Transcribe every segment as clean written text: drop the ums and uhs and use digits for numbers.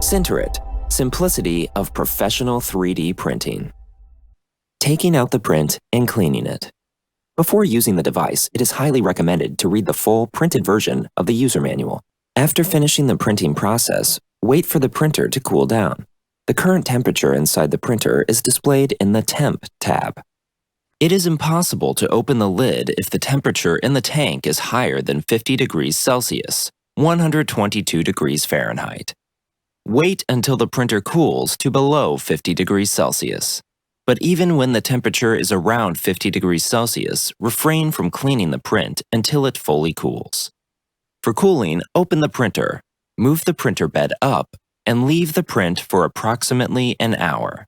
Sinterit, simplicity of professional 3D printing. Taking out the print and cleaning it. Before using the device, it is highly recommended to read the full printed version of the user manual. After finishing the printing process, wait for the printer to cool down. The current temperature inside the printer is displayed in the Temp tab. It is impossible to open the lid if the temperature in the tank is higher than 50 degrees Celsius, 122 degrees Fahrenheit. Wait until the printer cools to below 50 degrees Celsius. But even when the temperature is around 50 degrees Celsius, refrain from cleaning the print until it fully cools. For cooling, open the printer, move the printer bed up, and leave the print for approximately an hour.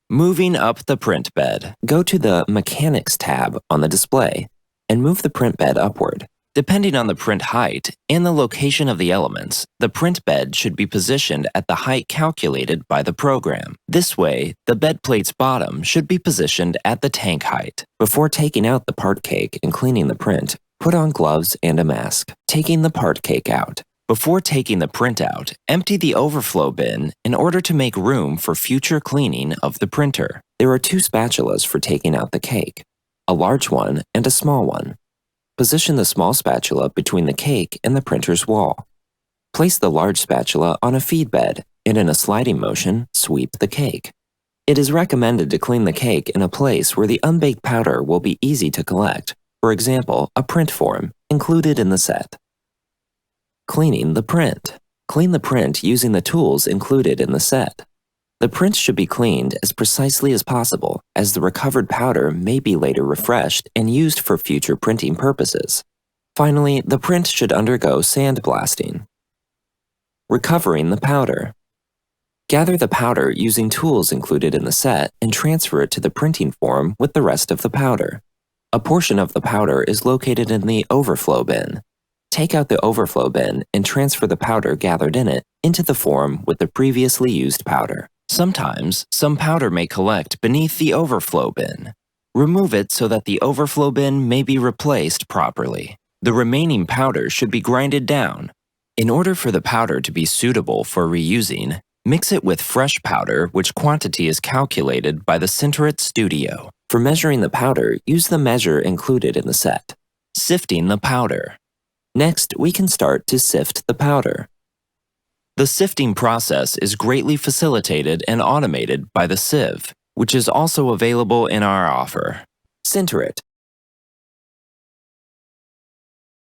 Moving up the print bed, go to the Mechanics tab on the display and move the print bed upward. Depending on the print height and the location of the elements, the print bed should be positioned at the height calculated by the program. This way, the bed plate's bottom should be positioned at the tank height. Before taking out the part cake and cleaning the print, put on gloves and a mask. Taking the part cake out. Before taking the print out, empty the overflow bin in order to make room for future cleaning of the printer. There are two spatulas for taking out the cake, a large one and a small one. Position the small spatula between the cake and the printer's wall. Place the large spatula on a feed bed and in a sliding motion, sweep the cake. It is recommended to clean the cake in a place where the unbaked powder will be easy to collect, for example, a print form included in the set. Cleaning the print. Clean the print using the tools included in the set. The print should be cleaned as precisely as possible, as the recovered powder may be later refreshed and used for future printing purposes. Finally, the print should undergo sandblasting. Recovering the powder. Gather the powder using tools included in the set and transfer it to the printing form with the rest of the powder. A portion of the powder is located in the overflow bin. Take out the overflow bin and transfer the powder gathered in it into the form with the previously used powder. Sometimes, some powder may collect beneath the overflow bin. Remove it so that the overflow bin may be replaced properly. The remaining powder should be grinded down. In order for the powder to be suitable for reusing, mix it with fresh powder, which quantity is calculated by the Sinterit Studio. For measuring the powder, use the measure included in the set. Sifting the powder. Next, we can start to sift the powder. The sifting process is greatly facilitated and automated by the sieve, which is also available in our offer. Sinterit,